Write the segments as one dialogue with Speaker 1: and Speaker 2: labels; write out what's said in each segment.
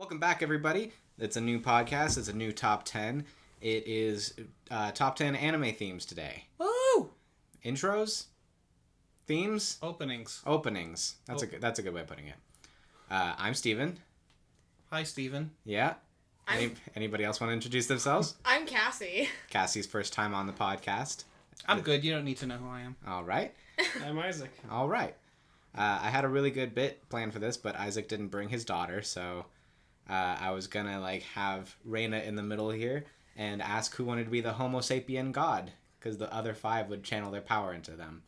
Speaker 1: Welcome back, everybody. It's a new podcast. It's a new top 10. It is top 10 anime themes today.
Speaker 2: Woo!
Speaker 1: Intros? Themes?
Speaker 2: Openings.
Speaker 1: That's a good way of putting it. I'm Steven.
Speaker 2: Hi, Steven.
Speaker 1: Yeah? Anybody else want to introduce themselves?
Speaker 3: I'm Cassie.
Speaker 1: Cassie's first time on the podcast.
Speaker 2: I'm good. You don't need to know who I am.
Speaker 1: All right.
Speaker 4: I'm Isaac.
Speaker 1: All right. I had a really good bit planned for this, but Isaac didn't bring his daughter, so I was gonna have Reina in the middle here and ask who wanted to be the Homo sapien god, because the other 5 would channel their power into them.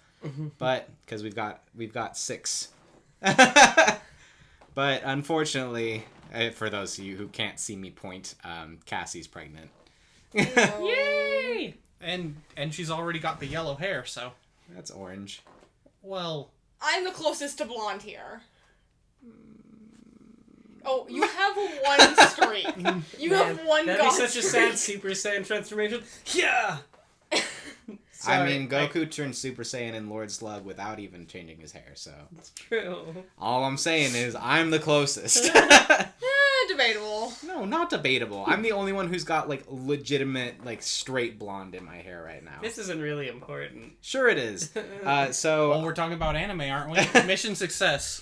Speaker 1: But because we've got 6. But unfortunately, for those of you who can't see me point, Cassie's pregnant.
Speaker 4: Yay!
Speaker 2: And she's already got the yellow hair, so...
Speaker 1: That's orange.
Speaker 2: Well...
Speaker 3: I'm the closest to blonde here. Oh, you have one streak. You have one
Speaker 4: That'd be
Speaker 3: god
Speaker 4: such a
Speaker 3: streak.
Speaker 4: sad Super Saiyan transformation. Yeah!
Speaker 1: I mean, Goku turned Super Saiyan in Lord Slug without even changing his hair, so...
Speaker 4: It's true.
Speaker 1: All I'm saying is, I'm the closest.
Speaker 3: Debatable.
Speaker 1: No, not debatable. I'm the only one who's got, legitimate, straight blonde in my hair right now.
Speaker 4: This isn't really important.
Speaker 1: Sure it is.
Speaker 2: Well, we're talking about anime, aren't we? Mission success.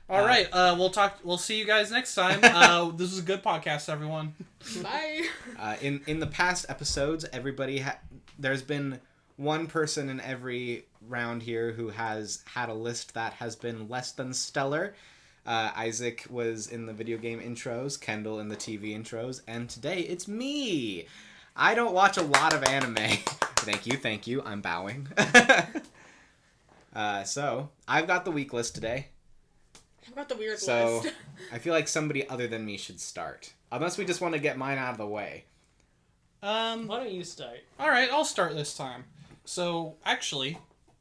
Speaker 2: All right, we'll see you guys next time. This was a good podcast, everyone.
Speaker 3: Bye.
Speaker 1: In the past episodes, there's been one person in every round here who has had a list that has been less than stellar. Isaac was in the video game intros, Kendall in the TV intros, and today it's me. I don't watch a lot of anime. Thank you. I'm bowing. So, I've got the week list today.
Speaker 3: I've got the weird
Speaker 1: So,
Speaker 3: list.
Speaker 1: I feel like somebody other than me should start. Unless we just want to get mine out of the way.
Speaker 4: Why don't you start?
Speaker 2: All right, I'll start this time. So, actually,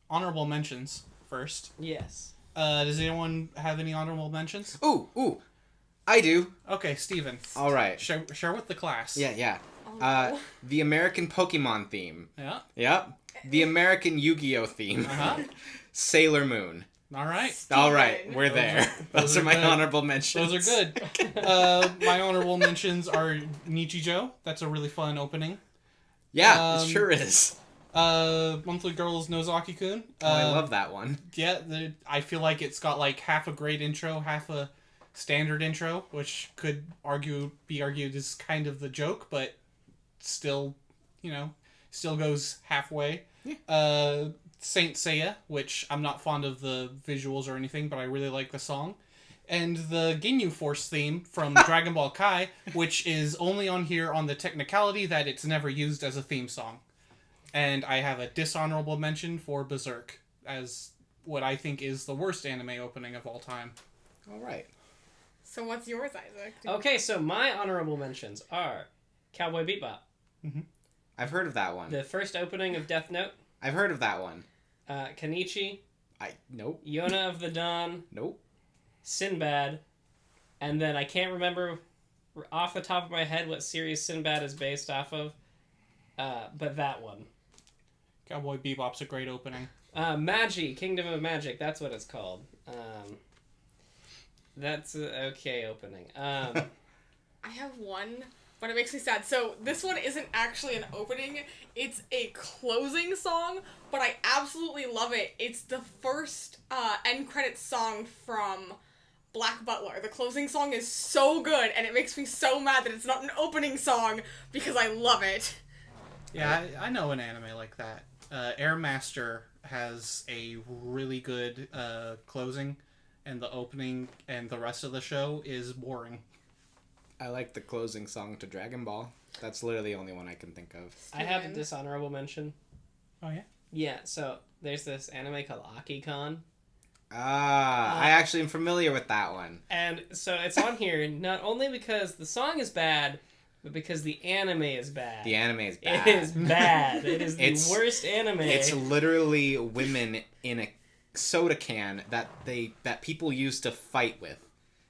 Speaker 2: honorable mentions first.
Speaker 4: Yes.
Speaker 2: Does anyone have any honorable mentions?
Speaker 1: Ooh, I do.
Speaker 2: Okay, Steven.
Speaker 1: All right.
Speaker 2: Share with the class.
Speaker 1: Yeah.
Speaker 3: Oh, no.
Speaker 1: The American Pokemon theme.
Speaker 2: Yeah.
Speaker 1: Yep. The American Yu-Gi-Oh theme.
Speaker 2: Uh-huh.
Speaker 1: Sailor Moon.
Speaker 2: All right.
Speaker 1: All right, we're there. Those are my
Speaker 2: good.
Speaker 1: honorable mentions.
Speaker 2: Those are good. My honorable mentions are Nichijou. That's a really fun opening.
Speaker 1: Yeah, it sure is.
Speaker 2: Monthly Girls Nozaki-kun.
Speaker 1: I love that one.
Speaker 2: Yeah, I feel like it's got half a great intro, half a standard intro, which could be argued is kind of the joke, but still, still goes halfway.
Speaker 1: Yeah.
Speaker 2: Saint Seiya, which I'm not fond of the visuals or anything, but I really like the song. And the Ginyu Force theme from Dragon Ball Kai, which is only on here on the technicality that it's never used as a theme song. And I have a dishonorable mention for Berserk as what I think is the worst anime opening of all time.
Speaker 1: All right.
Speaker 3: So what's yours, Isaac?
Speaker 4: Okay, so my honorable mentions are Cowboy Bebop,
Speaker 1: I've heard of that one.
Speaker 4: the first opening of Death Note,
Speaker 1: I've heard of that one.
Speaker 4: Kenichi,
Speaker 1: Nope.
Speaker 4: Yona of the Dawn,
Speaker 1: Nope.
Speaker 4: Sinbad, and then I can't remember off the top of my head what series Sinbad is based off of, but that one.
Speaker 2: Cowboy Bebop's a great opening.
Speaker 4: Magi, Kingdom of Magic, that's what it's called. That's an okay opening.
Speaker 3: I have one, but it makes me sad. So this one isn't actually an opening. It's a closing song, but I absolutely love it. It's the first end credits song from Black Butler. The closing song is so good, and it makes me so mad that it's not an opening song because I love it.
Speaker 2: Yeah, I know an anime like that. Air Master has a really good closing, and the opening and the rest of the show is boring.
Speaker 1: I like the closing song to Dragon Ball. That's literally the only one I can think of.
Speaker 4: I have a dishonorable mention.
Speaker 2: Oh, yeah?
Speaker 4: Yeah, so there's this anime called Aki-Kon.
Speaker 1: I actually am familiar with that one.
Speaker 4: And so it's on here not only because the song is bad, but because the anime is bad.
Speaker 1: The anime is bad.
Speaker 4: It is bad. It is the worst anime.
Speaker 1: It's literally women in a soda can that people use to fight with.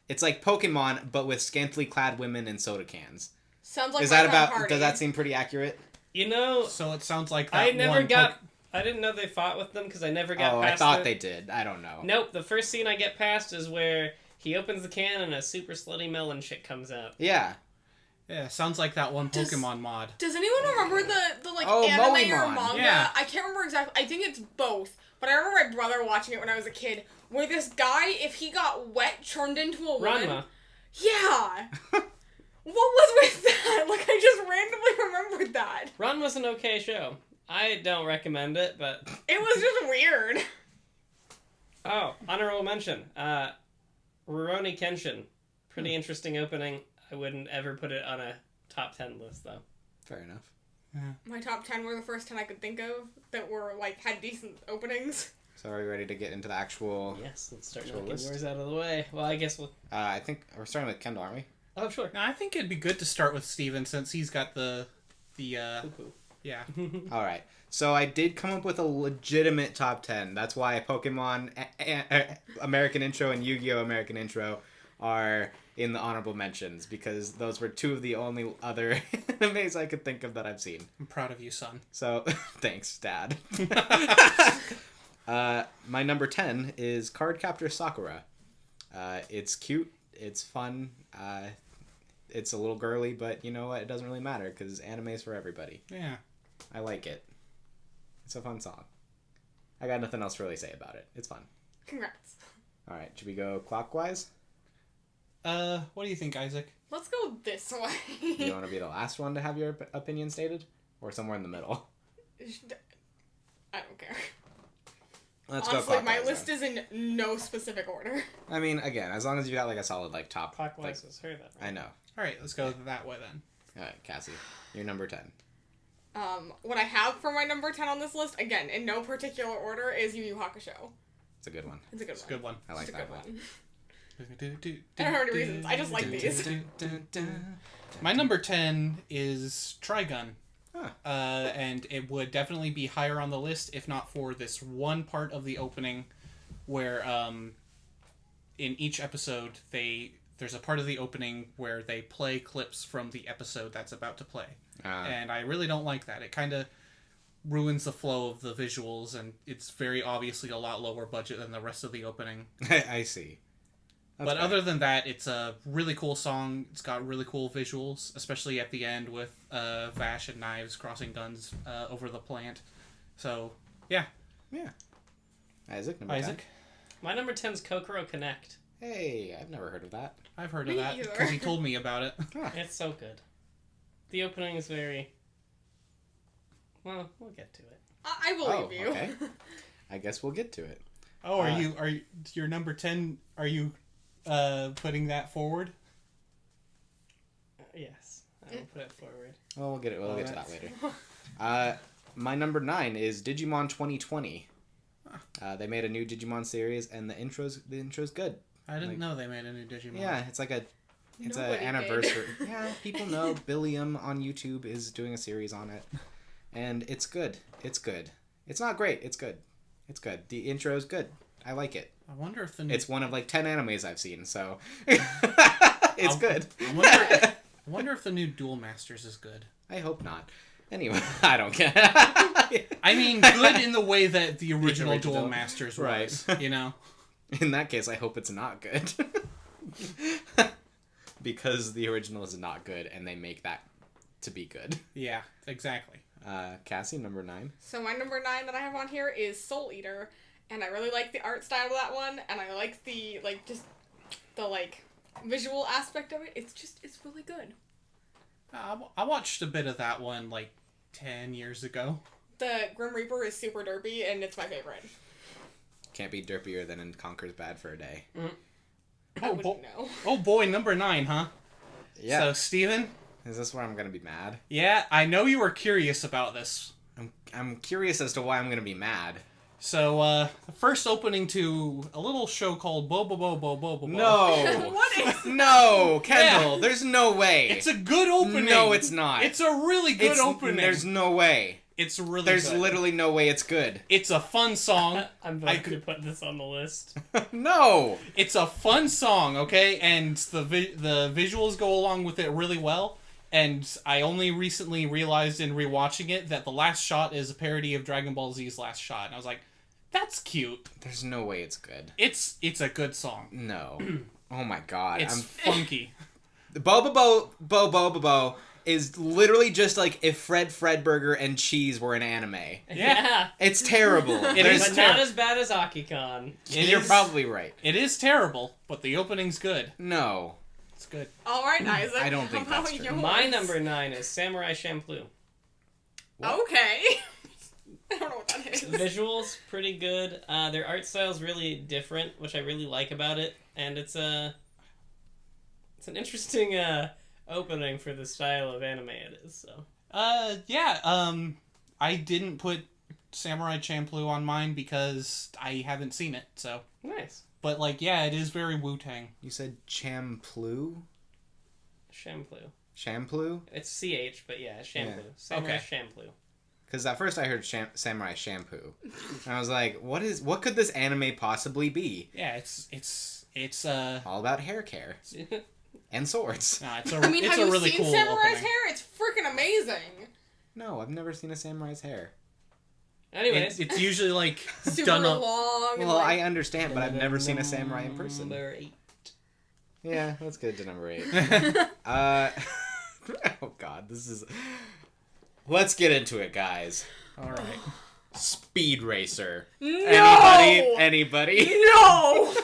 Speaker 1: It's like Pokemon, but with scantily clad women in soda cans.
Speaker 3: Sounds like
Speaker 1: Is that
Speaker 3: My Friend
Speaker 1: about?
Speaker 3: Party.
Speaker 1: Does that seem pretty accurate?
Speaker 2: So it sounds like that
Speaker 4: I never
Speaker 2: one
Speaker 4: got... I didn't know they fought with them because I never got past
Speaker 1: I thought
Speaker 4: the...
Speaker 1: they did. I don't know.
Speaker 4: Nope, the first scene I get past is where He opens the can and a super slutty melon chick comes out.
Speaker 1: Yeah.
Speaker 2: Yeah, sounds like that one Pokemon mod.
Speaker 3: Does anyone remember the like
Speaker 1: Oh,
Speaker 3: anime or
Speaker 1: Moemon.
Speaker 3: manga?
Speaker 2: Yeah.
Speaker 3: I can't remember exactly. I think it's both. But I remember my brother watching it when I was a kid, where this guy, if he got wet, turned into a woman.
Speaker 4: Ranma.
Speaker 3: Yeah. What was with that? Like, I just randomly remembered that.
Speaker 4: Ranma's an okay show. I don't recommend it, but...
Speaker 3: It was just weird.
Speaker 4: Oh, honorable mention. Rurouni Kenshin. Pretty interesting opening. I wouldn't ever put it on a top 10 list, though.
Speaker 1: Fair enough.
Speaker 3: My top 10 were the first 10 I could think of that were, like, had decent openings.
Speaker 1: So are we ready to get into the actual...
Speaker 4: Yes, let's start
Speaker 1: Actual
Speaker 4: knocking
Speaker 1: list?
Speaker 4: yours out of the way. Well, I guess we'll...
Speaker 1: I think we're starting with Kendall, aren't we?
Speaker 4: Oh, sure.
Speaker 2: Now, I think it'd be good to start with Steven since he's got the
Speaker 4: Poo-poo.
Speaker 2: yeah.
Speaker 1: All right. So I did come up with a legitimate top 10. That's why Pokemon American Intro and Yu-Gi-Oh! American Intro are in the honorable mentions, because those were two of the only other animes I could think of that I've seen.
Speaker 2: I'm proud of you, son.
Speaker 1: So, thanks, Dad. My number 10 is Cardcaptor Sakura. It's cute. It's fun. It's a little girly, but you know what? It doesn't really matter, because anime is for everybody.
Speaker 2: Yeah.
Speaker 1: I like it. It's a fun song. I got nothing else to really say about it. It's fun.
Speaker 3: Congrats.
Speaker 1: All right, should we go clockwise?
Speaker 2: What do you think, Isaac?
Speaker 3: Let's go this way.
Speaker 1: Do you want to be the last one to have your opinion stated? Or somewhere in the middle?
Speaker 3: I don't care.
Speaker 1: Let's
Speaker 3: Honestly,
Speaker 1: go clockwise.
Speaker 3: my list is in no specific order.
Speaker 1: I mean, again, as long as you got like a solid like top.
Speaker 4: Clockwise
Speaker 1: Like,
Speaker 4: was her, that right?
Speaker 1: I know.
Speaker 2: All right, let's go that way then.
Speaker 1: All right, Cassie, you're number 10.
Speaker 3: What I have for my number 10 on this list, again, in no particular order, is Yu Yu Hakusho.
Speaker 1: It's a good one.
Speaker 3: It's a good
Speaker 2: It's a
Speaker 3: one.
Speaker 2: good one.
Speaker 1: I like
Speaker 3: It's a
Speaker 1: that
Speaker 3: good
Speaker 1: one.
Speaker 3: I don't have any reasons. I just like these.
Speaker 2: My number 10 is Trigun.
Speaker 1: Huh.
Speaker 2: And it would definitely be higher on the list if not for this one part of the opening where in each episode there's a part of the opening where they play clips from the episode that's about to play. And I really don't like that. It kind of ruins the flow of the visuals, and it's very obviously a lot lower budget than the rest of the opening.
Speaker 1: I see. That's
Speaker 2: But
Speaker 1: fair.
Speaker 2: other than that, it's a really cool song. It's got really cool visuals, especially at the end with Vash and Knives crossing guns over the plant. So, yeah.
Speaker 1: Yeah. Isaac, number 10.
Speaker 2: Isaac?
Speaker 4: My number 10's Kokoro Connect.
Speaker 1: Hey, I've never heard of that.
Speaker 2: I've heard
Speaker 3: Me
Speaker 2: of that
Speaker 3: either.
Speaker 2: because he told me about it.
Speaker 1: Huh.
Speaker 4: It's so good. The opening is very... Well, we'll get to it.
Speaker 3: I believe you.
Speaker 1: Okay. I guess we'll get to it.
Speaker 2: Oh, are you your number 10? Are you putting that forward?
Speaker 4: Yes, I will put it forward.
Speaker 1: Well, we'll get it. We'll get to that
Speaker 2: that's-
Speaker 1: later. My number 9 is Digimon 2020. They made a new Digimon series, and the intro's good.
Speaker 2: I didn't
Speaker 1: Like-
Speaker 2: know they made a new Digimon.
Speaker 1: Yeah, it's like it's
Speaker 3: Nobody
Speaker 1: an anniversary. Yeah, people know Billiam on YouTube is doing a series on it, and it's good. It's good. It's not great. It's good. It's good. The intro is good. I like it.
Speaker 2: I wonder if the new...
Speaker 1: It's one of like 10 animes I've seen, so it's good.
Speaker 2: I wonder if the new Duel Masters is good.
Speaker 1: I hope not. Anyway, I don't care.
Speaker 2: I mean, good in the way that the original
Speaker 1: original.
Speaker 2: Duel Masters was,
Speaker 1: Right.
Speaker 2: you know?
Speaker 1: In that case, I hope it's not good. Because the original is not good, and they make that to be good.
Speaker 2: Yeah, exactly.
Speaker 1: Cassie, number 9.
Speaker 3: So my number 9 that I have on here is Soul Eater, and I really like the art style of that one, and I like the visual aspect of it. It's really good.
Speaker 2: I watched a bit of that one like 10 years ago.
Speaker 3: The Grim Reaper is super derpy, and it's my favorite.
Speaker 1: Can't be derpier than in Conquer's Bad for a Day.
Speaker 3: I
Speaker 2: Oh,
Speaker 3: wouldn't know.
Speaker 2: Oh boy, number 9, huh?
Speaker 1: Yeah.
Speaker 2: So, Steven?
Speaker 1: Is this where I'm gonna be mad?
Speaker 2: Yeah, I know you were curious about this.
Speaker 1: I'm curious as to why I'm gonna be mad.
Speaker 2: So, the first opening to a little show called Bo Bo Bo Bo Bo Bo.
Speaker 1: No!
Speaker 3: What is?
Speaker 1: No, Kendall, there's no way.
Speaker 2: It's a good opening.
Speaker 1: No, it's not.
Speaker 2: It's a really good opening.
Speaker 1: There's no way.
Speaker 2: It's really
Speaker 1: There's
Speaker 2: good.
Speaker 1: literally no way it's good.
Speaker 2: It's a fun song.
Speaker 4: I'm
Speaker 2: I
Speaker 4: going to
Speaker 2: could-
Speaker 4: put this on the list.
Speaker 1: No!
Speaker 2: It's a fun song, okay? And the visuals go along with it really well. And I only recently realized in rewatching it that the last shot is a parody of Dragon Ball Z's last shot. And I was like, that's cute.
Speaker 1: There's no way it's good.
Speaker 2: It's a good song.
Speaker 1: No. Oh my god.
Speaker 2: It's funky.
Speaker 1: Bo is literally just like if Fred Fredburger and Cheese were an anime.
Speaker 4: Yeah.
Speaker 1: It's terrible.
Speaker 2: It is
Speaker 4: But not as bad as Akikon.
Speaker 1: You're probably right.
Speaker 2: It is terrible, but the opening's good.
Speaker 1: No.
Speaker 2: It's good.
Speaker 3: All right, Isaac.
Speaker 1: I don't think
Speaker 3: how
Speaker 1: that's
Speaker 3: about
Speaker 1: true.
Speaker 3: yours?
Speaker 4: My number 9 is Samurai Champloo.
Speaker 3: Okay. I don't know what that is.
Speaker 4: Visuals, pretty good. Their art style's really different, which I really like about it. And it's an interesting opening for the style of anime it is, so.
Speaker 2: I didn't put Samurai Champloo on mine because I haven't seen it, so.
Speaker 4: Nice.
Speaker 2: But, like, yeah, it is very Wu-Tang.
Speaker 1: You said Champloo?
Speaker 4: Champloo.
Speaker 1: Champloo?
Speaker 4: It's CH, but yeah, Champloo.
Speaker 1: Yeah.
Speaker 4: Samurai
Speaker 2: Okay.
Speaker 4: Champloo.
Speaker 1: Because at first I heard Samurai Shampoo. And I was like, what could this anime possibly be?
Speaker 2: Yeah, it's
Speaker 1: All about hair care. And swords.
Speaker 2: no, it's a,
Speaker 3: I mean,
Speaker 2: it's
Speaker 3: have
Speaker 2: a
Speaker 3: you
Speaker 2: really
Speaker 3: seen
Speaker 2: cool
Speaker 3: Samurai's
Speaker 2: opening.
Speaker 3: hair? It's freaking amazing.
Speaker 1: No, I've never seen a samurai's hair.
Speaker 4: Anyways.
Speaker 2: It's usually, like,
Speaker 3: Super
Speaker 2: done up.
Speaker 3: long. and
Speaker 1: Well,
Speaker 3: like,
Speaker 1: I understand, but I've never seen a samurai in person.
Speaker 4: Number 8.
Speaker 1: Yeah, let's get to number 8. Oh god, this is... Let's get into it, guys.
Speaker 2: Alright.
Speaker 1: Speed Racer.
Speaker 3: No!
Speaker 1: Anybody?
Speaker 3: No!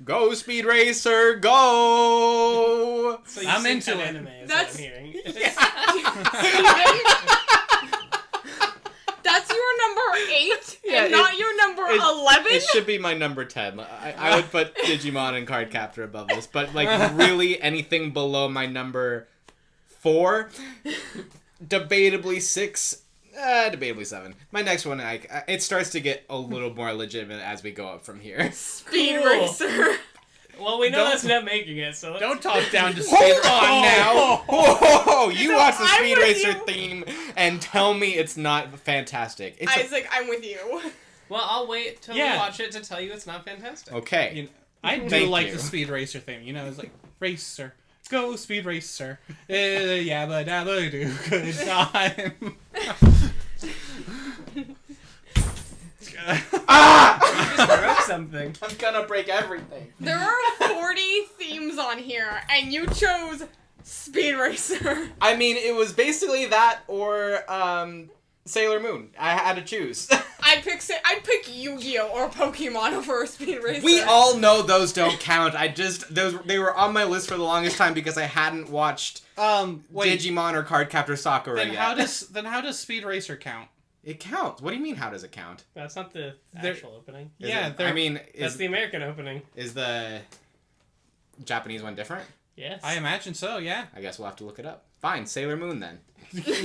Speaker 1: Go, Speed Racer, go!
Speaker 4: So you
Speaker 2: I'm
Speaker 4: sing
Speaker 2: into
Speaker 4: that
Speaker 2: it.
Speaker 4: anime, is
Speaker 3: That's-
Speaker 4: what I'm hearing.
Speaker 3: That's your number 8
Speaker 1: Yeah,
Speaker 3: and not your number 11?
Speaker 1: It should be my number 10. I would put Digimon and Cardcaptor above this, but like really anything below my number 4, debatably 6, debatably 7. My next one, it starts to get a little more legitimate as we go up from here.
Speaker 3: Speed
Speaker 4: Cool.
Speaker 3: Racer.
Speaker 4: Well, we know
Speaker 2: Don't-
Speaker 4: that's not making it, so let's...
Speaker 2: Don't talk down to Speed
Speaker 1: Hold
Speaker 2: Racer.
Speaker 1: on now! Whoa, you
Speaker 3: So
Speaker 1: watch the
Speaker 3: I'm
Speaker 1: Speed
Speaker 3: with
Speaker 1: Racer
Speaker 3: you.
Speaker 1: theme and tell me it's not fantastic. It's
Speaker 3: Isaac, I'm with you.
Speaker 4: Well, I'll wait till
Speaker 2: Yeah.
Speaker 4: we watch it to tell you it's not fantastic.
Speaker 1: okay.
Speaker 2: You know, I do
Speaker 1: Thank
Speaker 2: like
Speaker 1: you.
Speaker 2: the Speed Racer thing. You know, it's like, Racer. Go, Speed Racer. Yabba dabba do. Good time.
Speaker 1: Ah!
Speaker 4: You just broke something.
Speaker 1: I'm gonna break everything.
Speaker 3: There are 40 themes on here, and you chose Speed Racer.
Speaker 1: I mean, it was basically that or Sailor Moon. I had to choose.
Speaker 3: I'd pick Yu-Gi-Oh! Or Pokemon over Speed Racer.
Speaker 1: We all know those don't count. They were on my list for the longest time because I hadn't watched
Speaker 2: Wait.
Speaker 1: Digimon or Cardcaptor Sakura
Speaker 2: Then
Speaker 1: yet.
Speaker 2: how does Speed Racer count?
Speaker 1: It counts. What do you mean? How does it count?
Speaker 4: That's not the
Speaker 2: There-
Speaker 4: actual opening.
Speaker 1: Is
Speaker 2: Yeah,
Speaker 1: it-
Speaker 2: they're-
Speaker 1: I mean,
Speaker 4: That's the American opening.
Speaker 1: is the Japanese one different?
Speaker 4: Yes.
Speaker 2: I imagine so. Yeah.
Speaker 1: I guess we'll have to look it up. Fine, Sailor Moon then.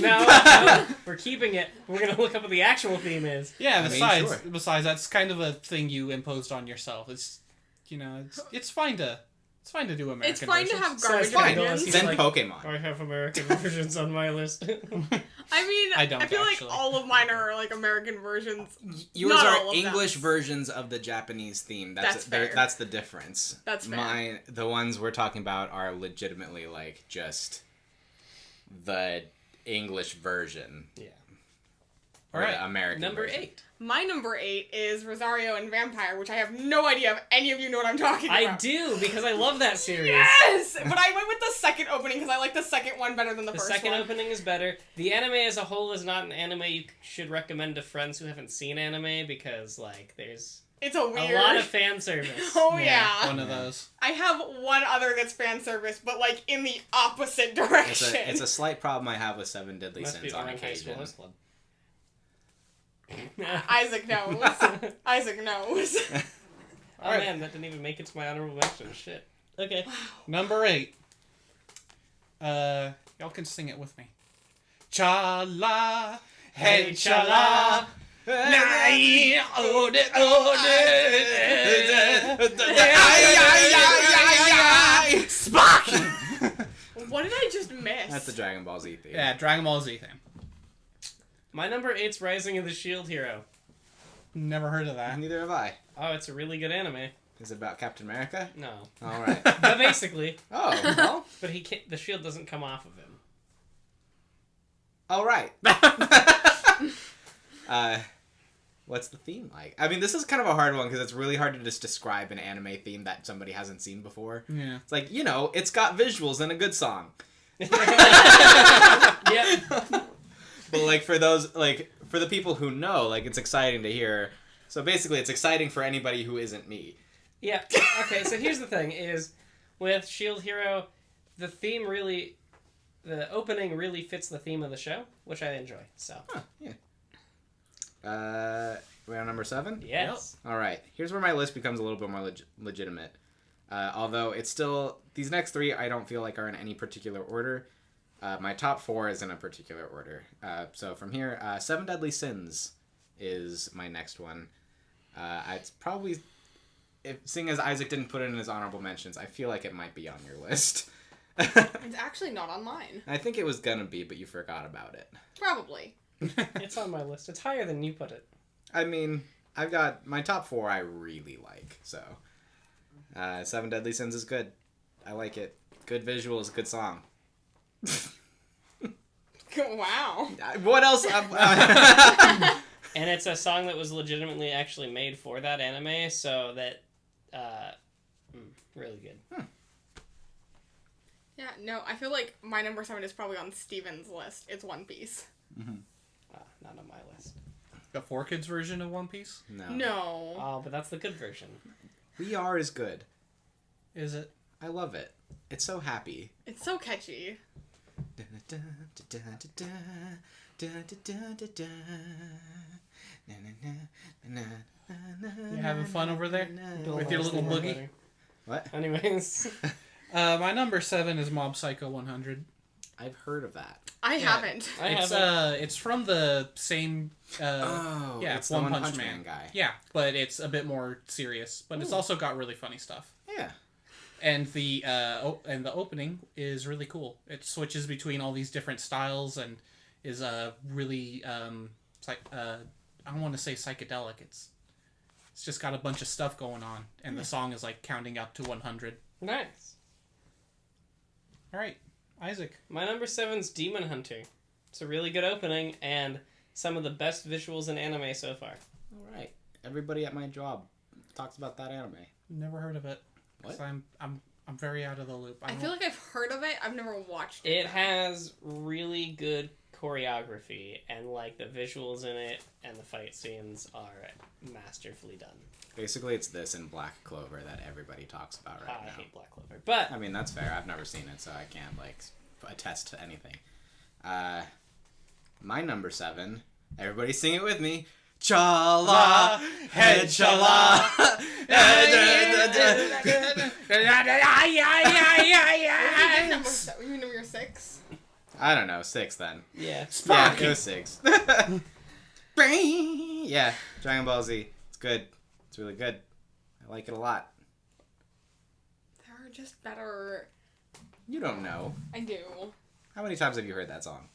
Speaker 4: No, we're keeping it. We're gonna look up what the actual theme is.
Speaker 2: Yeah.
Speaker 1: I mean,
Speaker 2: Besides, that's kind of a thing you imposed on yourself. It's, it's fine to do American.
Speaker 3: It's fine to
Speaker 2: versions.
Speaker 3: have
Speaker 4: So
Speaker 3: garbage
Speaker 4: it's fine.
Speaker 3: opinions.
Speaker 4: He's
Speaker 1: Then
Speaker 4: like-
Speaker 1: Pokemon.
Speaker 4: I have American versions on my list.
Speaker 3: I mean,
Speaker 2: I don't,
Speaker 3: feel
Speaker 2: actually.
Speaker 3: like all of mine are like American versions.
Speaker 1: Yours
Speaker 3: Not
Speaker 1: are
Speaker 3: all of
Speaker 1: English
Speaker 3: them.
Speaker 1: versions of the Japanese theme.
Speaker 3: That's fair.
Speaker 1: That's the difference.
Speaker 3: That's fair.
Speaker 1: Mine, the ones we're talking about are legitimately like just the English version.
Speaker 4: Yeah.
Speaker 1: Or
Speaker 2: Alright,
Speaker 1: the American
Speaker 4: Number
Speaker 1: version.
Speaker 4: 8.
Speaker 3: My number 8 is Rosario and Vampire, which I have no idea if any of you know what I'm talking about.
Speaker 4: I do, because I love that series.
Speaker 3: Yes! But I went with the second opening because I like the second one better than the
Speaker 4: The
Speaker 3: first
Speaker 4: second
Speaker 3: one.
Speaker 4: opening is better. The anime as a whole is not an anime you should recommend to friends who haven't seen anime because, like, there's
Speaker 3: It's a weird.
Speaker 4: a lot of fan service.
Speaker 3: Oh yeah.
Speaker 2: One of those.
Speaker 3: I have one other that's fan service, but like in the opposite direction.
Speaker 1: It's a slight problem I have with Seven Deadly
Speaker 4: Must be
Speaker 1: Sins on
Speaker 4: Orange High
Speaker 1: occasion.
Speaker 4: School Club.
Speaker 3: Isaac knows. Isaac knows.
Speaker 4: Oh man, that didn't even make it to my honorable mention. Shit. Okay.
Speaker 2: Number 8. Y'all can sing it with me. Cha-la, hey cha-la, nai, ode, Spock!
Speaker 3: What did I just miss?
Speaker 1: That's the Dragon Ball Z theme.
Speaker 2: Yeah, Dragon Ball Z thing.
Speaker 4: My number 8's Rising of the Shield Hero.
Speaker 2: Never heard of that.
Speaker 1: Neither have I.
Speaker 4: Oh, it's a really good anime.
Speaker 1: Is it about Captain America?
Speaker 4: No.
Speaker 1: All right.
Speaker 4: But basically,
Speaker 1: Oh, well.
Speaker 4: but he can't, the shield doesn't come off of him.
Speaker 1: All right. What's the theme like? I mean, this is kind of a hard one because it's really hard to just describe an anime theme that somebody hasn't seen before.
Speaker 2: Yeah.
Speaker 1: It's like, it's got visuals and a good song.
Speaker 4: Yep.
Speaker 1: But like for the people who know, like it's exciting to hear. So basically, it's exciting for anybody who isn't me.
Speaker 4: Yeah. Okay, so here's the thing: is with Shield Hero, the opening really fits the theme of the show, which I enjoy. So.
Speaker 1: Huh, yeah. We're on number 7?
Speaker 4: Yes.
Speaker 1: All right. Here's where my list becomes a little bit more legitimate. Although it's still... These next 3 I don't feel like are in any particular order. My top 4 is in a particular order. So from here, 7 Deadly Sins is my next one. It's probably... seeing as Isaac didn't put it in his honorable mentions, I feel like it might be on your list.
Speaker 3: It's actually not on mine.
Speaker 1: I think it was gonna be, but you forgot about it.
Speaker 3: Probably.
Speaker 4: It's on my list. It's higher than you put it.
Speaker 1: I mean, I've got my top 4 I really like, so 7 Deadly Sins is good. I like it. Good visuals, good song.
Speaker 3: Wow.
Speaker 1: What else?
Speaker 4: And it's a song that was legitimately actually made for that anime, so that really good.
Speaker 3: Yeah, no, I feel like my number 7 is probably on Steven's list. It's One Piece.
Speaker 4: Not on my list.
Speaker 2: The 4Kids version of One Piece?
Speaker 3: No.
Speaker 4: Oh, but that's the good version.
Speaker 1: We Are is good.
Speaker 2: Is it?
Speaker 1: I love it. It's so happy.
Speaker 3: It's so catchy.
Speaker 2: You having fun over there? With your little boogie?
Speaker 1: What?
Speaker 4: Anyways.
Speaker 2: My number 7 is Mob Psycho 100.
Speaker 1: I've heard of that.
Speaker 3: I haven't.
Speaker 2: It's from the same
Speaker 1: it's
Speaker 2: One
Speaker 1: the
Speaker 2: Punch Man
Speaker 1: guy.
Speaker 2: Yeah, but it's a bit more serious. But it's also got really funny stuff.
Speaker 1: Yeah.
Speaker 2: And the opening is really cool. It switches between all these different styles and is really I don't want to say psychedelic. It's just got a bunch of stuff going on, and the song is like counting up to 100.
Speaker 4: Nice.
Speaker 2: All right, Isaac.
Speaker 4: My number 7's Demon Hunter. It's a really good opening and some of the best visuals in anime so far.
Speaker 1: All right. Everybody at my job talks about that anime.
Speaker 2: Never heard of it.
Speaker 1: What?
Speaker 2: I'm very out of the loop.
Speaker 3: I feel like I've heard of it. I've never watched it.
Speaker 4: It has really good choreography, and like the visuals in it and the fight scenes are masterfully done.
Speaker 1: Basically, it's this in Black Clover that everybody talks about right now.
Speaker 4: I hate Black Clover, but
Speaker 1: I mean, that's fair. I've never seen it, so I can't like attest to anything. My number 7. Everybody sing it with me. Chala, head chala.
Speaker 3: You mean number 6?
Speaker 1: I don't know, 6 then.
Speaker 4: yeah.
Speaker 1: Yeah, it was 6. Yeah, Dragon Ball Z. It's good. It's really good. I like it a lot.
Speaker 3: There are just better.
Speaker 1: You don't know.
Speaker 3: I do.
Speaker 1: How many times have you heard that song?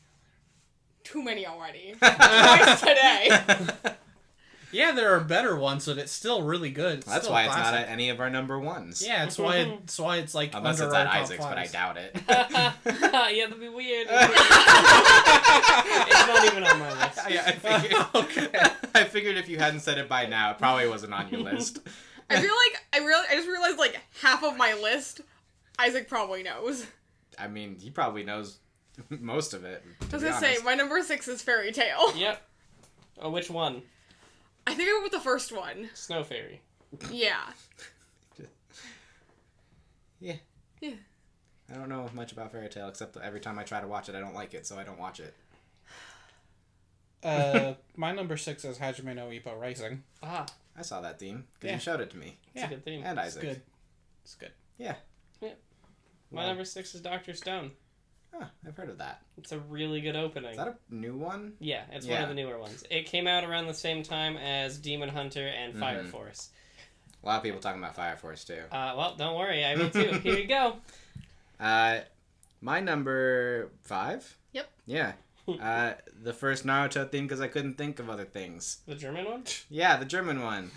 Speaker 3: Too many already. Twice today.
Speaker 2: Yeah, there are better ones, but it's still really good. It's
Speaker 1: That's
Speaker 2: still
Speaker 1: why it's not
Speaker 2: classic.
Speaker 1: at any of our number 1s.
Speaker 2: Yeah, it's why it's like
Speaker 1: Unless
Speaker 2: under
Speaker 1: it's
Speaker 2: our
Speaker 1: at
Speaker 2: top
Speaker 1: Isaac's, but I
Speaker 2: 5s.
Speaker 1: doubt it.
Speaker 4: Yeah, that'd be weird. It's not even on my list.
Speaker 1: Yeah,
Speaker 2: Okay.
Speaker 1: I figured if you hadn't said it by now, it probably wasn't on your list.
Speaker 3: I feel like I just realized like half of my list, Isaac probably knows.
Speaker 1: I mean, he probably knows most of it.
Speaker 3: I was gonna say my number 6 is Fairy Tale.
Speaker 4: Yep. Oh, which one?
Speaker 3: I think I went with the first one.
Speaker 4: Snow Fairy.
Speaker 3: Yeah.
Speaker 1: Yeah.
Speaker 3: Yeah.
Speaker 1: I don't know much about Fairy Tail, except that every time I try to watch it, I don't like it, so I don't watch it.
Speaker 2: My number 6 is Hajime no Ippo Rising.
Speaker 4: Ah,
Speaker 1: I saw that theme, because
Speaker 2: Yeah.
Speaker 1: you showed it to me.
Speaker 4: it's a good theme.
Speaker 1: And
Speaker 2: It's
Speaker 1: Isaac.
Speaker 2: good. It's good.
Speaker 1: Yeah.
Speaker 4: My number 6 is Dr. Stone.
Speaker 1: Huh, I've heard of that.
Speaker 4: It's a really good opening.
Speaker 1: Is that a new one?
Speaker 4: Yeah, it's one
Speaker 1: Yeah.
Speaker 4: of the newer ones. It came out around the same time as Demon Hunter and Fire Force.
Speaker 1: A lot of people talking about Fire Force, too.
Speaker 4: Well, don't worry, I will too. Here you go.
Speaker 1: My number 5?
Speaker 3: Yep.
Speaker 1: Yeah. The first Naruto theme, because I couldn't think of other things.
Speaker 4: The German one?
Speaker 1: Yeah, the German one.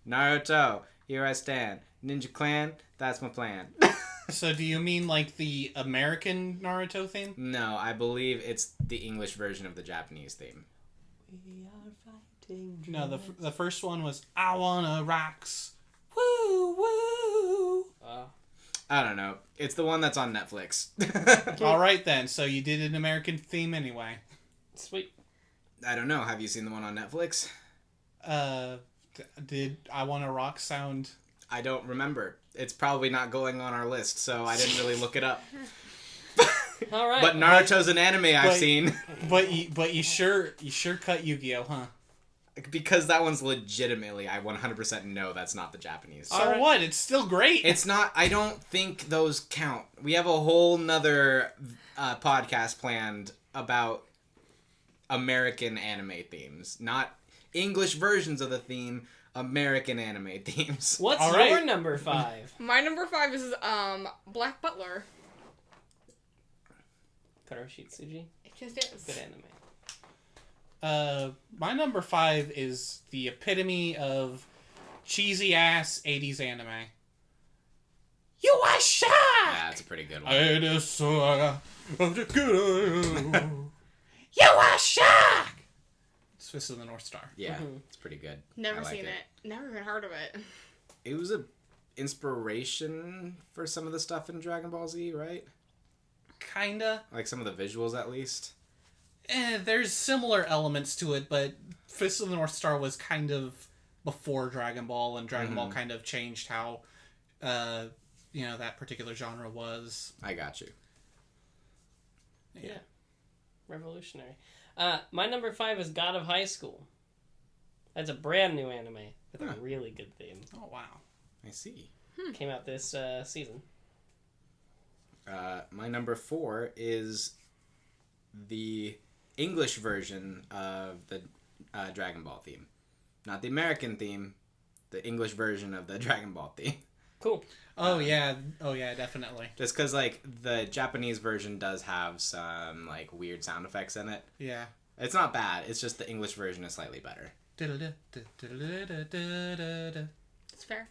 Speaker 1: Naruto, here I stand. Ninja Clan, that's my plan.
Speaker 2: So do you mean like the American Naruto theme?
Speaker 1: No, I believe it's the English version of the Japanese theme.
Speaker 4: We are fighting.
Speaker 2: No, the first one was I Wanna Rocks. Woo, woo.
Speaker 1: I don't know. It's the one that's on Netflix.
Speaker 2: All right, then. So you did an American theme anyway.
Speaker 4: Sweet.
Speaker 1: I don't know. Have you seen the one on Netflix?
Speaker 2: Did I Wanna Rock sound...
Speaker 1: I don't remember. It's probably not going on our list, so I didn't really look it up.
Speaker 4: All right.
Speaker 1: But Naruto's an anime I've seen.
Speaker 2: But you sure cut Yu-Gi-Oh, huh?
Speaker 1: Because that one's legitimately, I 100% know that's not the Japanese.
Speaker 2: So what? It's still great.
Speaker 1: It's not, I don't think those count. We have a whole nother podcast planned about American anime themes. Not English versions of the theme, American anime themes.
Speaker 4: What's
Speaker 2: All
Speaker 4: your
Speaker 2: right.
Speaker 4: number 5?
Speaker 3: My number 5 is Black Butler.
Speaker 4: Kuroshi Tsuji.
Speaker 3: It just is.
Speaker 4: Good anime.
Speaker 2: My number 5 is the epitome of cheesy ass 80s anime. You are shocked!
Speaker 1: Yeah, that's a pretty good one.
Speaker 2: You are shocked! It's Fist of the North Star.
Speaker 1: Yeah, it's pretty good.
Speaker 3: Never
Speaker 1: I like
Speaker 3: seen it. Never even heard of it.
Speaker 1: It was a inspiration for some of the stuff in Dragon Ball Z, right?
Speaker 2: Kinda.
Speaker 1: Like some of the visuals, at least.
Speaker 2: There's similar elements to it, but Fist of the North Star was kind of before Dragon Ball, and Dragon Ball kind of changed how, that particular genre was.
Speaker 1: I got you.
Speaker 4: Yeah. Revolutionary. My number 5 is God of High School. That's a brand new anime with a really good theme.
Speaker 2: Oh, wow.
Speaker 1: I see.
Speaker 4: Came out this season.
Speaker 1: My number 4 is the English version of the Dragon Ball theme. Not the American theme, the English version of the Dragon Ball theme.
Speaker 4: Cool.
Speaker 2: Oh, yeah, definitely.
Speaker 1: Just because, like, the Japanese version does have some, like, weird sound effects in it.
Speaker 2: Yeah.
Speaker 1: It's not bad, it's just the English version is slightly better.
Speaker 3: It's fair.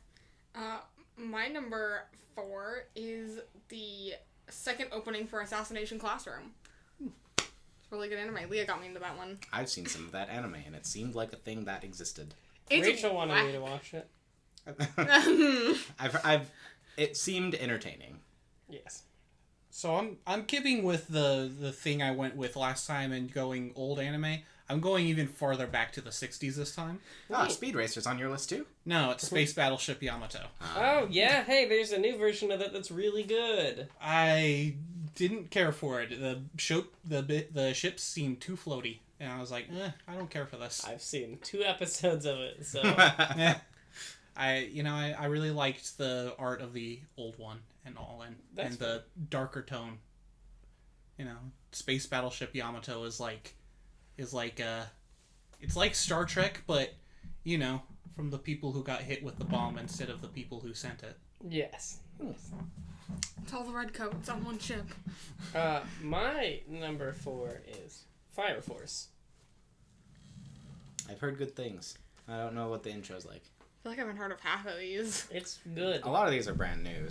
Speaker 3: My number 4 is the second opening for Assassination Classroom. It's a really good anime. Leah got me into that one.
Speaker 1: I've seen some of that anime, and it seemed like a thing that existed.
Speaker 4: Rachel wanted me to watch it.
Speaker 1: It seemed entertaining.
Speaker 4: Yes.
Speaker 2: So I'm keeping with the thing I went with last time and going old anime. I'm going even farther back to the 60s this time.
Speaker 1: Speed Racer's on your list too?
Speaker 2: No, it's Space Battleship Yamato.
Speaker 4: Oh, yeah. Hey, there's a new version of it that's really good.
Speaker 2: I didn't care for it. The ships seemed too floaty. And I was like, I don't care for this.
Speaker 4: I've seen 2 episodes of it, so...
Speaker 2: I really liked the art of the old one and all, and the darker tone. Space Battleship Yamato is like it's like Star Trek, but from the people who got hit with the bomb instead of the people who sent it.
Speaker 4: Yes.
Speaker 3: It's all the red coats on one ship.
Speaker 4: My number 4 is Fire Force.
Speaker 1: I've heard good things. I don't know what the intro's like.
Speaker 3: I feel like I haven't heard of half of these.
Speaker 4: It's good.
Speaker 1: A lot of these are brand new,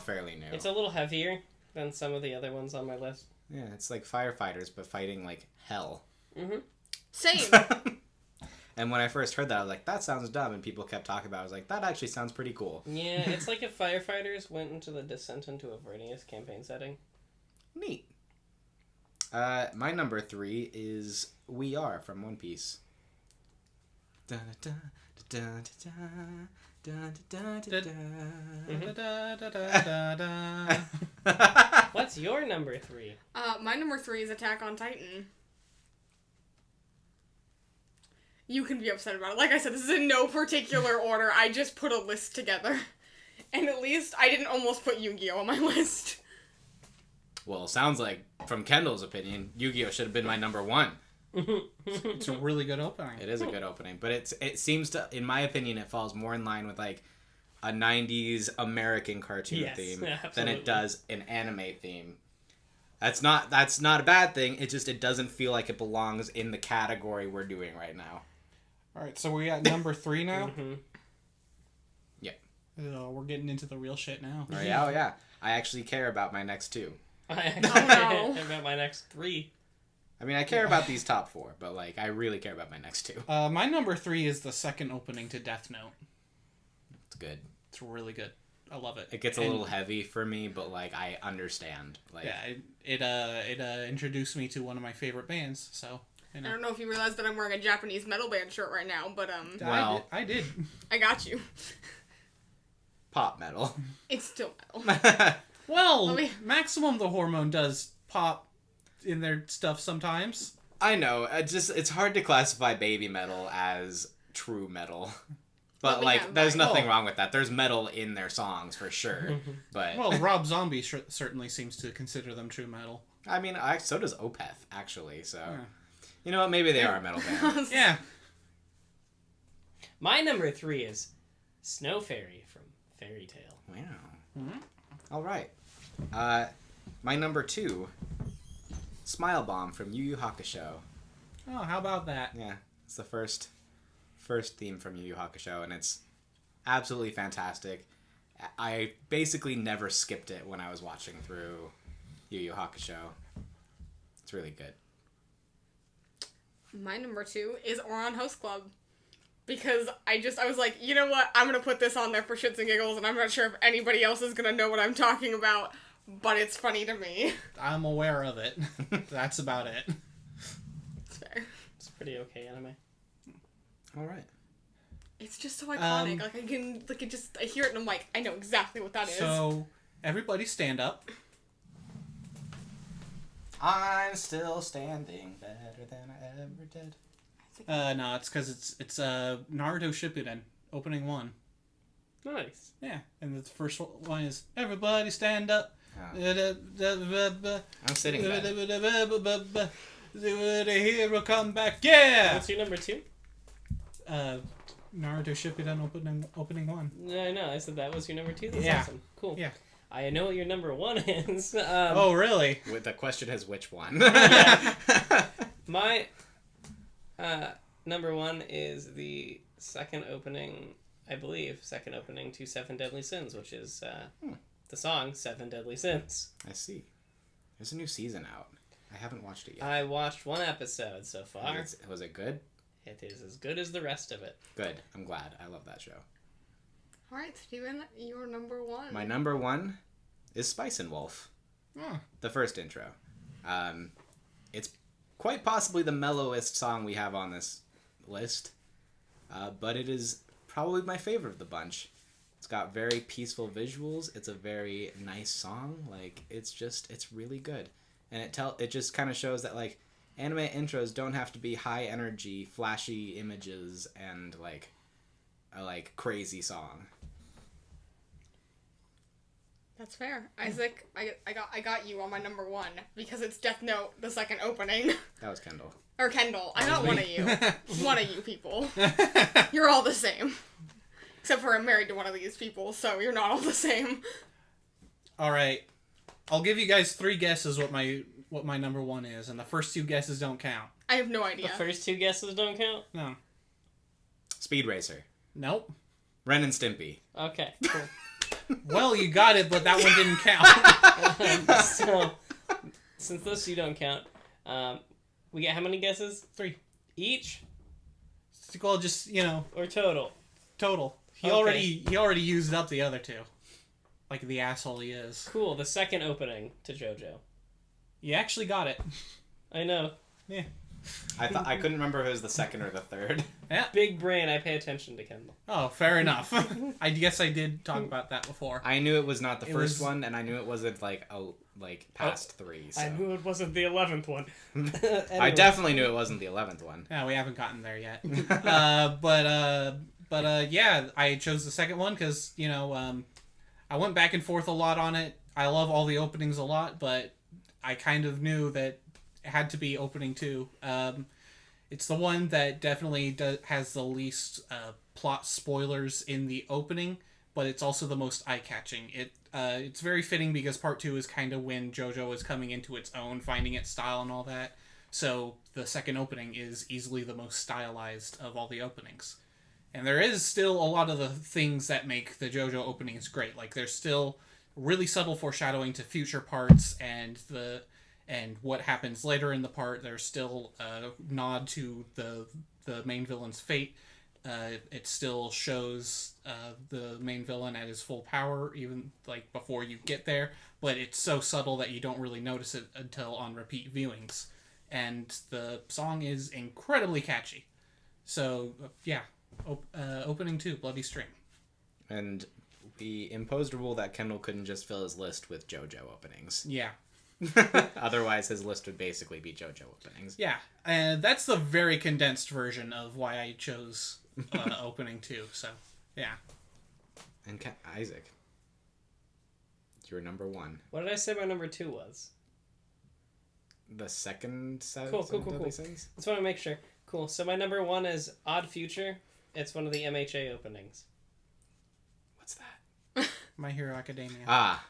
Speaker 1: fairly new.
Speaker 4: It's a little heavier than some of the other ones on my list.
Speaker 1: Yeah, it's like firefighters, but fighting like hell.
Speaker 4: Mm-hmm.
Speaker 3: Same.
Speaker 1: And when I first heard that, I was like, that sounds dumb, and people kept talking about it. I was like, that actually sounds pretty cool.
Speaker 4: Yeah, it's like if firefighters went into the Descent into Avernus campaign setting.
Speaker 1: Neat. My number 3 is We Are from One Piece.
Speaker 4: What's your number 3?
Speaker 3: My number 3 is Attack on Titan. You can be upset about it. Like I said, this is in no particular order. I just put a list together. And at least I didn't almost put Yu-Gi-Oh on my list.
Speaker 1: Well, sounds like, from Kendall's opinion, Yu-Gi-Oh should have been my number 1.
Speaker 2: It's a really good opening.
Speaker 1: It is a good opening, but it seems to, in my opinion, it falls more in line with like a 90s American cartoon theme than it does an anime theme. That's not a bad thing. It doesn't feel like it belongs in the category we're doing right now.
Speaker 2: All right, so we got number 3 now.
Speaker 4: Mm-hmm.
Speaker 1: Yeah.
Speaker 2: We're getting into the real shit now.
Speaker 1: Oh yeah. I actually care about my next 2.
Speaker 4: I
Speaker 3: no.
Speaker 4: about my next 3.
Speaker 1: I mean, I care about these top 4, but like I really care about my next 2.
Speaker 2: My number 3 is the second opening to Death Note.
Speaker 1: It's good.
Speaker 2: It's really good. I love it.
Speaker 1: It gets a little heavy for me, but like I understand. Like
Speaker 2: yeah, it introduced me to one of my favorite bands. So
Speaker 3: I don't know if you realize that I'm wearing a Japanese metal band shirt right now, but
Speaker 1: well,
Speaker 2: I did.
Speaker 3: I got you.
Speaker 1: Pop metal.
Speaker 3: It's still metal.
Speaker 2: Well, Maximum the Hormone does pop in their stuff sometimes.
Speaker 1: I know. It's hard to classify baby metal as true metal. But,
Speaker 3: Well,
Speaker 1: like,
Speaker 3: yeah,
Speaker 1: there's
Speaker 3: right.
Speaker 1: nothing wrong with that. There's metal in their songs, for sure. But,
Speaker 2: Well, Rob Zombie certainly seems to consider them true metal.
Speaker 1: I mean, so does Opeth, actually. So,
Speaker 2: Yeah.
Speaker 1: you know what? Maybe they are a metal band.
Speaker 2: Yeah.
Speaker 4: My number 3 is Snow Fairy from Fairy Tale.
Speaker 1: Wow.
Speaker 2: Mm-hmm.
Speaker 1: All right. My number 2, Smile Bomb from Yu Yu Hakusho.
Speaker 2: Oh, how about that?
Speaker 1: Yeah, it's the first theme from Yu Yu Hakusho, and it's absolutely fantastic. I basically never skipped it when I was watching through Yu Yu Hakusho. It's really good.
Speaker 3: My number 2 is Ouran Host Club. Because I was like, you know what? I'm going to put this on there for shits and giggles, and I'm not sure if anybody else is going to know what I'm talking about, but it's funny to me.
Speaker 2: I'm aware of it. That's about it.
Speaker 3: It's fair.
Speaker 4: It's a pretty okay anime.
Speaker 1: All right.
Speaker 3: It's just so iconic. I hear it and I'm like, I know exactly what that is.
Speaker 2: So, everybody stand up.
Speaker 1: I'm still standing better than I ever did.
Speaker 2: No, it's because it's Naruto Shippuden, opening 1.
Speaker 4: Nice.
Speaker 2: Yeah, and the first one is everybody stand up.
Speaker 1: I'm sitting better.
Speaker 2: The hero come back. Yeah.
Speaker 4: What's your number 2?
Speaker 2: Naruto Shippuden opening 1.
Speaker 4: No, I know. I said that was your number 2. That's
Speaker 2: Yeah.
Speaker 4: awesome. Cool.
Speaker 2: Yeah.
Speaker 4: I know what your number 1 is.
Speaker 2: Oh, really?
Speaker 1: The question is which one?
Speaker 4: My number 1 is the second opening to Seven Deadly Sins, which is the song Seven Deadly Sins.
Speaker 1: I see. There's a new season out. I haven't watched it yet.
Speaker 4: I watched 1 episode so far.
Speaker 1: Was it good?
Speaker 4: It is as good as the rest of it.
Speaker 1: Good. I'm glad. I love that show.
Speaker 3: Alright, Steven, your number 1.
Speaker 1: My number 1 is Spice and Wolf.
Speaker 2: Oh.
Speaker 1: The first intro. It's quite possibly the mellowest song we have on this list, but it is probably my favorite of the bunch. It's got very peaceful visuals. It's a very nice song. Like, it's really good. And it just kind of shows that, like, anime intros don't have to be high energy, flashy images and like a crazy song.
Speaker 3: That's fair. Isaac, I got you on my number 1 because it's Death Note, the second opening.
Speaker 1: That was Kendall.
Speaker 3: Or Kendall. I got one of you. One of you people. You're all the same. Except for I'm married to one of these people, so you're not all the same.
Speaker 2: All right. I'll give you guys 3 guesses what my number 1 is, and the first 2 guesses don't count.
Speaker 3: I have no idea.
Speaker 4: The first 2 guesses don't count?
Speaker 2: No.
Speaker 1: Speed Racer.
Speaker 2: Nope.
Speaker 1: Ren and Stimpy.
Speaker 4: Okay, cool.
Speaker 2: Well, you got it, but that one didn't count.
Speaker 4: So, since those 2 don't count, we get how many guesses?
Speaker 2: 3.
Speaker 4: Each?
Speaker 2: Well, just,
Speaker 4: Or total?
Speaker 2: total. He
Speaker 4: Okay.
Speaker 2: already used up the other 2. Like the asshole he is.
Speaker 4: Cool, the second opening to JoJo.
Speaker 2: You actually got it.
Speaker 4: I know.
Speaker 2: Yeah.
Speaker 1: I couldn't remember if it was the second or the third.
Speaker 2: Yeah.
Speaker 4: Big brain, I pay attention to Kendall.
Speaker 2: Oh, fair enough. I guess I did talk about that before.
Speaker 1: I knew it was not the
Speaker 2: It
Speaker 1: first
Speaker 2: was-
Speaker 1: one, and I knew it wasn't past 3. So.
Speaker 4: I knew it wasn't the 11th one.
Speaker 1: I
Speaker 4: Anyway.
Speaker 1: definitely knew it wasn't the 11th one.
Speaker 2: Yeah, we haven't gotten there yet. Yeah, I chose the second one because, I went back and forth a lot on it. I love all the openings a lot, but I kind of knew that it had to be opening 2. It's the one that definitely has the least plot spoilers in the opening, but it's also the most eye-catching. It's very fitting because part 2 is kind of when JoJo is coming into its own, finding its style and all that. So the second opening is easily the most stylized of all the openings. And there is still a lot of the things that make the JoJo openings great. Like, there's still really subtle foreshadowing to future parts, and And what happens later in the part, there's still a nod to the main villain's fate. It still shows the main villain at his full power, even like before you get there. But it's so subtle that you don't really notice it until on repeat viewings. And the song is incredibly catchy. So yeah, opening 2, Bloody Stream.
Speaker 1: And we imposed a rule that Kendall couldn't just fill his list with JoJo openings.
Speaker 2: Yeah.
Speaker 1: Otherwise, his list would basically be JoJo openings.
Speaker 2: Yeah, and that's the very condensed version of why I chose opening 2. So, yeah.
Speaker 1: And Isaac, you're number 1.
Speaker 4: What did I say my number 2 was?
Speaker 1: The second set
Speaker 4: Cool.
Speaker 1: of Deadly Sins?
Speaker 4: Just want to make sure. Cool. So my number 1 is Odd Future. It's one of the MHA openings.
Speaker 1: What's that?
Speaker 2: My Hero Academia.
Speaker 1: Ah.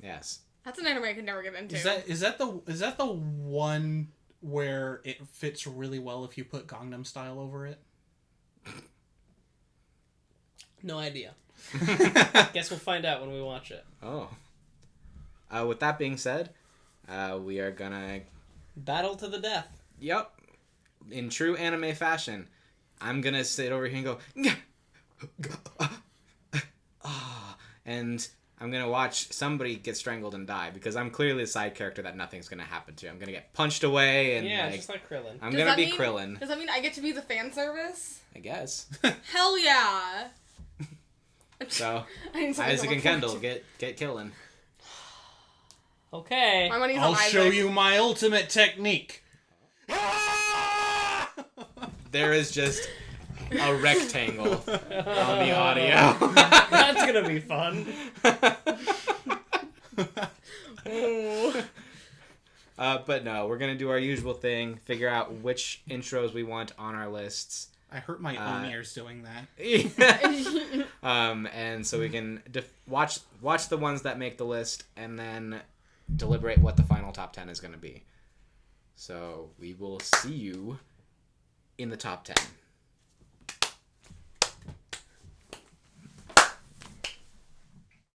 Speaker 1: Yes.
Speaker 3: That's an anime I could never get into.
Speaker 2: Is that the one where it fits really well if you put Gangnam Style over it?
Speaker 4: No idea. Guess we'll find out when we watch it.
Speaker 1: Oh. With that being said, we are gonna...
Speaker 4: Battle to the death.
Speaker 1: Yep. In true anime fashion, I'm gonna sit over here and go... and I'm gonna watch somebody get strangled and die, because I'm clearly the side character that nothing's gonna happen to. I'm gonna get punched away and
Speaker 4: Yeah, just like Krillin.
Speaker 1: I'm gonna be Krillin.
Speaker 3: Does that mean I get to be the fan service?
Speaker 1: I guess.
Speaker 3: Hell yeah!
Speaker 1: So,
Speaker 3: I need something
Speaker 1: Isaac
Speaker 3: to
Speaker 1: and
Speaker 3: look
Speaker 1: Kendall,
Speaker 3: forward
Speaker 1: get killing.
Speaker 4: Okay.
Speaker 3: My money's
Speaker 2: I'll
Speaker 3: on Isaac.
Speaker 2: show you my ultimate technique.
Speaker 1: There is just a rectangle on the audio.
Speaker 4: That's gonna be fun.
Speaker 3: Ooh.
Speaker 1: But no, we're gonna do our usual thing, figure out which intros we want on our lists.
Speaker 2: I hurt my own ears doing that.
Speaker 1: And so we can watch the ones that make the list, and then deliberate what the final top 10 is going to be. So we will see you in the top 10.